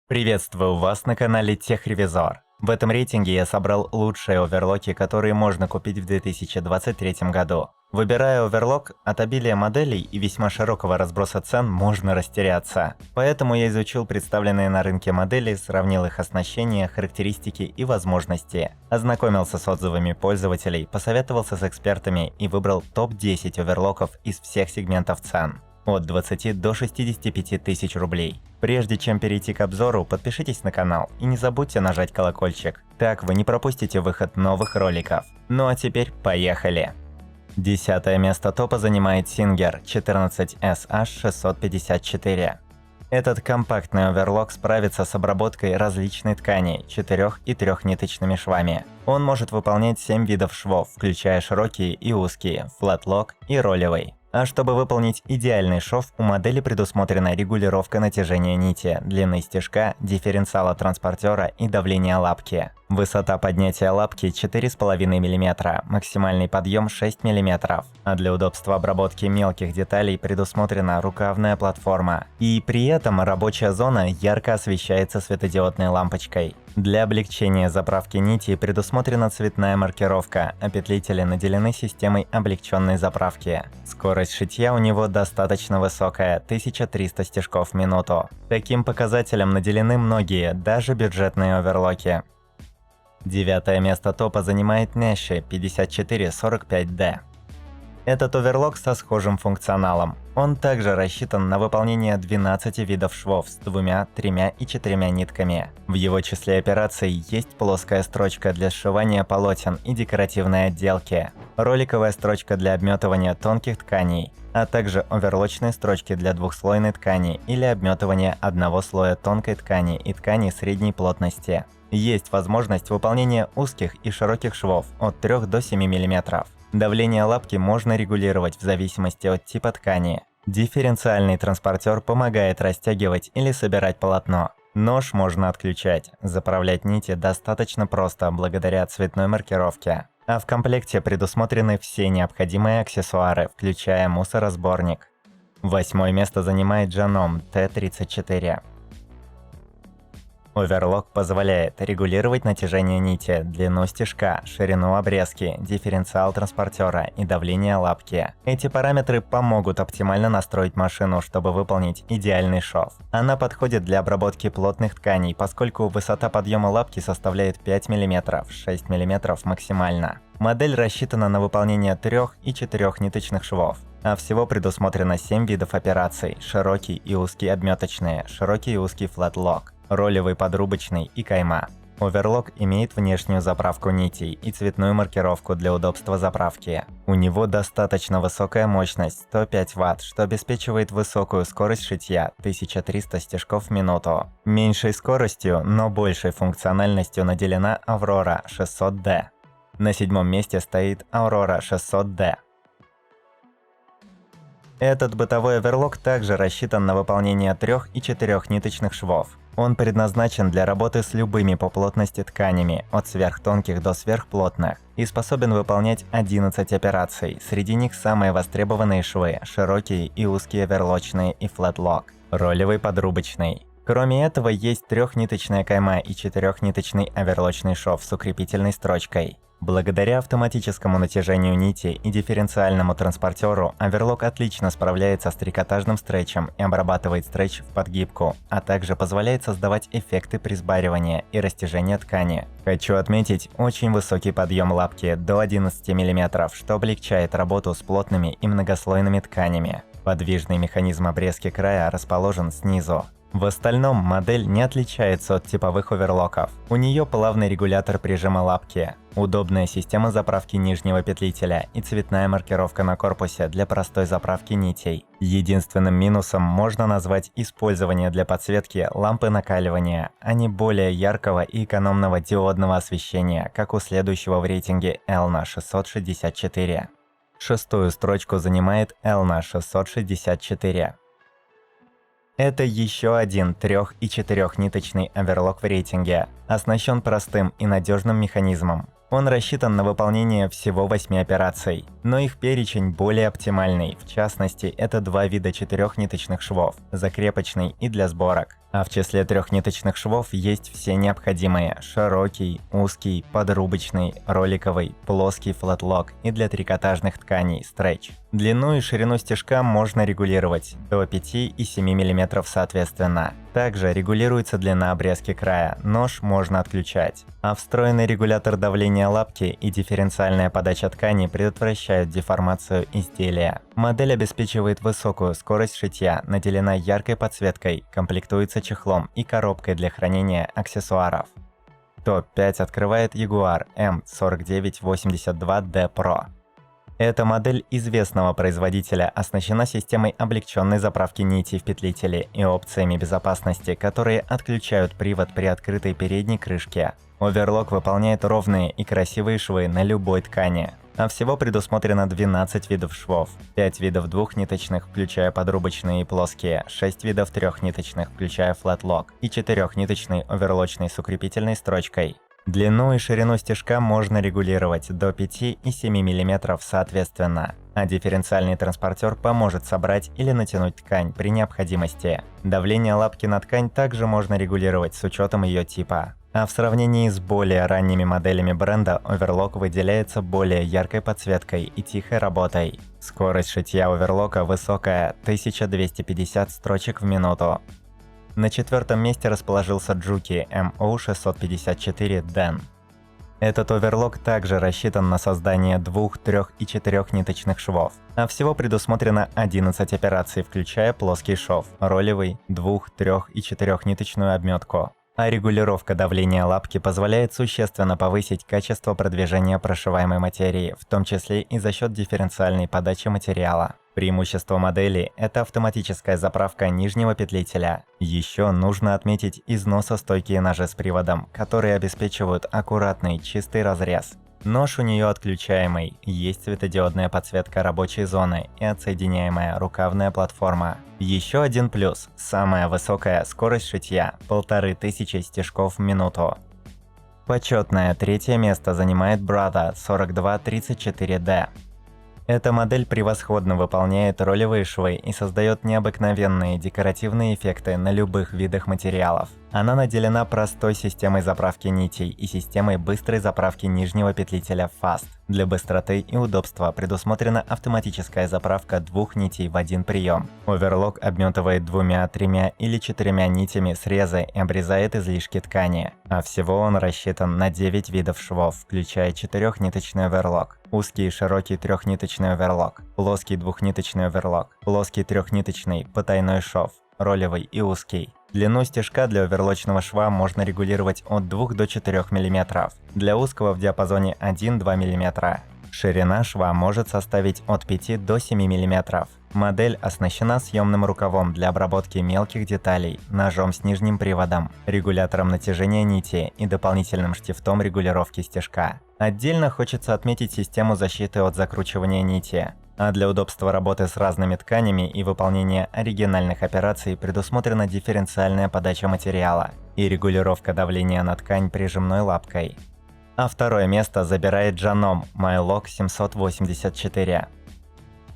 Приветствую вас на канале Техревизор. В этом рейтинге я собрал лучшие оверлоки, которые можно купить в 2023 году. Выбирая оверлок, от обилия моделей и весьма широкого разброса цен можно растеряться. Поэтому я изучил представленные на рынке модели, сравнил их оснащение, характеристики и возможности. Ознакомился с отзывами пользователей, посоветовался с экспертами и выбрал топ-10 оверлоков из всех сегментов цен. От 20 до 65 тысяч рублей. Прежде чем перейти к обзору, подпишитесь на канал и не забудьте нажать колокольчик. Так вы не пропустите выход новых роликов. Ну а теперь поехали! 10 место топа занимает Singer 14SH654. Этот компактный оверлок справится с обработкой различной ткани 4 и 3-ниточными швами. Он может выполнять 7 видов швов, включая широкие и узкие, флэтлок и ролевый. А чтобы выполнить идеальный шов, у модели предусмотрена регулировка натяжения нити, длины стежка, дифференциала транспортера и давления лапки. Высота поднятия лапки 4,5 мм, максимальный подъем 6 мм, а для удобства обработки мелких деталей предусмотрена рукавная платформа. И при этом рабочая зона ярко освещается светодиодной лампочкой. Для облегчения заправки нити предусмотрена цветная маркировка, а петлители наделены системой облегченной заправки. Скорость шитья у него достаточно высокая – 1300 стежков в минуту. Таким показателем наделены многие, даже бюджетные оверлоки. 9 место топа занимает Nashi 5445D. Этот оверлок со схожим функционалом. Он также рассчитан на выполнение 12 видов швов с 2, 3 и 4 нитками. В его числе операций есть плоская строчка для сшивания полотен и декоративной отделки, роликовая строчка для обметывания тонких тканей, а также оверлочные строчки для двухслойной ткани или обметывания одного слоя тонкой ткани и ткани средней плотности. Есть возможность выполнения узких и широких швов от 3 до 7 мм. Давление лапки можно регулировать в зависимости от типа ткани. Дифференциальный транспортер помогает растягивать или собирать полотно. Нож можно отключать. Заправлять нити достаточно просто благодаря цветной маркировке. А в комплекте предусмотрены все необходимые аксессуары, включая мусоросборник. 8 место занимает Janome T34. Оверлок позволяет регулировать натяжение нити, длину стежка, ширину обрезки, дифференциал транспортера и давление лапки. Эти параметры помогут оптимально настроить машину, чтобы выполнить идеальный шов. Она подходит для обработки плотных тканей, поскольку высота подъема лапки составляет 5 мм, 6 мм максимально. Модель рассчитана на выполнение 3 и 4 ниточных швов. А всего предусмотрено 7 видов операций – широкий и узкий обметочные, широкий и узкий флэтлок, ролевый подрубочный и кайма. Оверлок имеет внешнюю заправку нитей и цветную маркировку для удобства заправки. У него достаточно высокая мощность 105 Вт, что обеспечивает высокую скорость шитья 1300 стежков в минуту. Меньшей скоростью, но большей функциональностью наделена Aurora 600D. На 7 месте стоит Aurora 600D. Этот бытовой оверлок также рассчитан на выполнение 3 и 4 ниточных швов. Он предназначен для работы с любыми по плотности тканями, от сверхтонких до сверхплотных, и способен выполнять 11 операций. Среди них самые востребованные швы – широкие и узкие оверлочные и флэтлок, ролевый подрубочный. Кроме этого, есть 3-ниточная кайма и 4-ниточный оверлочный шов с укрепительной строчкой. Благодаря автоматическому натяжению нити и дифференциальному транспортеру, оверлок отлично справляется с трикотажным стретчем и обрабатывает стретч в подгибку, а также позволяет создавать эффекты присбаривания и растяжения ткани. Хочу отметить очень высокий подъем лапки до 11 мм, что облегчает работу с плотными и многослойными тканями. Подвижный механизм обрезки края расположен снизу. В остальном модель не отличается от типовых оверлоков. У нее плавный регулятор прижима лапки, удобная система заправки нижнего петлителя и цветная маркировка на корпусе для простой заправки нитей. Единственным минусом можно назвать использование для подсветки лампы накаливания, а не более яркого и экономного диодного освещения, как у следующего в рейтинге Elna 664. Шестую строчку занимает Elna 664. Это еще один 3- и 4-ниточный оверлок в рейтинге, оснащен простым и надежным механизмом. Он рассчитан на выполнение всего 8 операций. Но их перечень более оптимальный, в частности, это два вида четырехниточных швов – закрепочный и для сборок. А в числе трехниточных швов есть все необходимые – широкий, узкий, подрубочный, роликовый, плоский флэтлок и для трикотажных тканей – стретч. Длину и ширину стежка можно регулировать до 5 и 7 мм соответственно. Также регулируется длина обрезки края, нож можно отключать. А встроенный регулятор давления лапки и дифференциальная подача ткани предотвращают деформацию изделия. Модель обеспечивает высокую скорость шитья, наделена яркой подсветкой, комплектуется чехлом и коробкой для хранения аксессуаров. Топ-5 открывает Jaguar M4982D Pro. Эта модель известного производителя оснащена системой облегченной заправки нитей в петлители и опциями безопасности, которые отключают привод при открытой передней крышке. Оверлок выполняет ровные и красивые швы на любой ткани. А всего предусмотрено 12 видов швов, 5 видов двухниточных, включая подрубочные и плоские, 6 видов трехниточных, включая флэтлок, и 4-ниточный оверлочный с укрепительной строчкой. Длину и ширину стежка можно регулировать до 5 и 7 мм соответственно, а дифференциальный транспортер поможет собрать или натянуть ткань при необходимости. Давление лапки на ткань также можно регулировать с учетом ее типа. А в сравнении с более ранними моделями бренда, оверлок выделяется более яркой подсветкой и тихой работой. Скорость шитья оверлока высокая – 1250 строчек в минуту. На 4-м месте расположился Juki MO654 Den. Этот оверлок также рассчитан на создание 2, 3 и 4-ниточных швов, а всего предусмотрено 11 операций, включая плоский шов, ролевый, 2, 3 и 4-ниточную обметку. А регулировка давления лапки позволяет существенно повысить качество продвижения прошиваемой материи, в том числе и за счет дифференциальной подачи материала. Преимущество модели – это автоматическая заправка нижнего петлителя. Еще нужно отметить износостойкие ножи с приводом, которые обеспечивают аккуратный чистый разрез. Нож у нее отключаемый, есть светодиодная подсветка рабочей зоны и отсоединяемая рукавная платформа. Еще один плюс – самая высокая скорость шитья – 1500 стежков в минуту. Почетное 3-е место занимает Brother 4234D. Эта модель превосходно выполняет ролевые швы и создает необыкновенные декоративные эффекты на любых видах материалов. Она наделена простой системой заправки нитей и системой быстрой заправки нижнего петлителя Fast. Для быстроты и удобства предусмотрена автоматическая заправка 2 нитей в один прием. Оверлок обметывает 2, 3 или 4 нитями срезы и обрезает излишки ткани. А всего он рассчитан на 9 видов швов, включая 4-ниточный оверлок, узкий и широкий 3-ниточный оверлок, плоский 2-ниточный оверлок, плоский 3-ниточный потайной шов, ролевый и узкий. Длину стежка для оверлочного шва можно регулировать от 2 до 4 мм, для узкого в диапазоне 1-2 мм. Ширина шва может составить от 5 до 7 мм. Модель оснащена съемным рукавом для обработки мелких деталей, ножом с нижним приводом, регулятором натяжения нити и дополнительным штифтом регулировки стежка. Отдельно хочется отметить систему защиты от закручивания нити. А для удобства работы с разными тканями и выполнения оригинальных операций предусмотрена дифференциальная подача материала и регулировка давления на ткань прижимной лапкой. А 2-е место забирает Janome MyLock 784.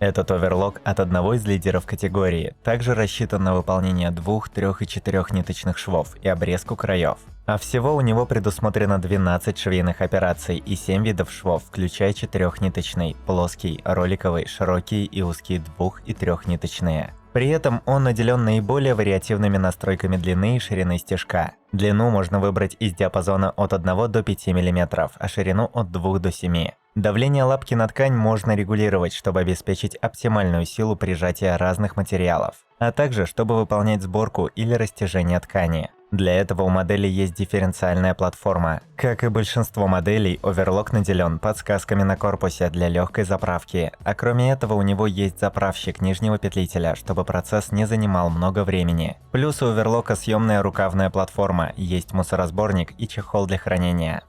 Этот оверлок от одного из лидеров категории также рассчитан на выполнение 2, 3 и 4-ниточных швов и обрезку краев. А всего у него предусмотрено 12 швейных операций и 7 видов швов, включая 4-ниточный, плоский, роликовый, широкие и узкие 2- и 3-ниточные. При этом он наделен наиболее вариативными настройками длины и ширины стежка. Длину можно выбрать из диапазона от 1 до 5 мм, а ширину от 2 до 7. Давление лапки на ткань можно регулировать, чтобы обеспечить оптимальную силу прижатия разных материалов, а также чтобы выполнять сборку или растяжение ткани. Для этого у модели есть дифференциальная платформа. Как и большинство моделей, оверлок наделен подсказками на корпусе для легкой заправки, а кроме этого у него есть заправщик нижнего петлителя, чтобы процесс не занимал много времени. Плюс у оверлока съемная рукавная платформа, есть мусоросборник и чехол для хранения.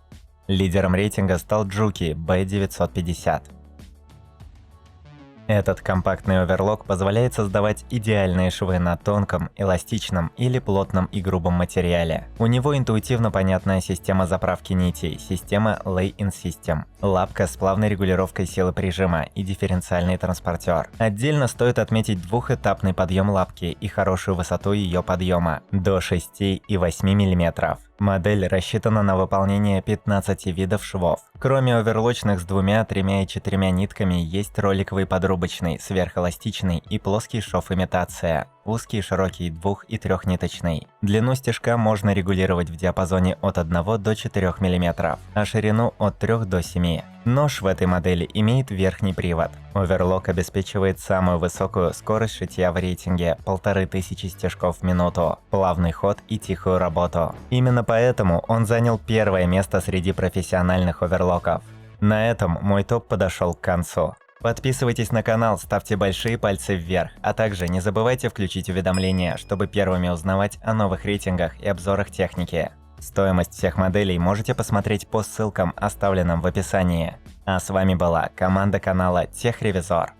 Лидером рейтинга стал Juki B950. Этот компактный оверлок позволяет создавать идеальные швы на тонком, эластичном или плотном и грубом материале. У него интуитивно понятная система заправки нитей, система Lay-in System, лапка с плавной регулировкой силы прижима и дифференциальный транспортер. Отдельно стоит отметить двухэтапный подъем лапки и хорошую высоту ее подъема – до 6 и 8 мм. Модель рассчитана на выполнение 15 видов швов. Кроме оверлочных с 2, 3 и 4 нитками, есть роликовый подрубочный, сверхэластичный и плоский шов-имитация. Узкий, широкий, 2- и 3-ниточный. Длину стежка можно регулировать в диапазоне от 1 до 4 мм, а ширину от 3 до 7. Нож в этой модели имеет верхний привод. Оверлок обеспечивает самую высокую скорость шитья в рейтинге – 1500 стежков в минуту, плавный ход и тихую работу. Именно поэтому он занял первое место среди профессиональных оверлоков. На этом мой топ подошел к концу. Подписывайтесь на канал, ставьте большие пальцы вверх, а также не забывайте включить уведомления, чтобы первыми узнавать о новых рейтингах и обзорах техники. Стоимость всех моделей можете посмотреть по ссылкам, оставленным в описании. А с вами была команда канала Техревизор.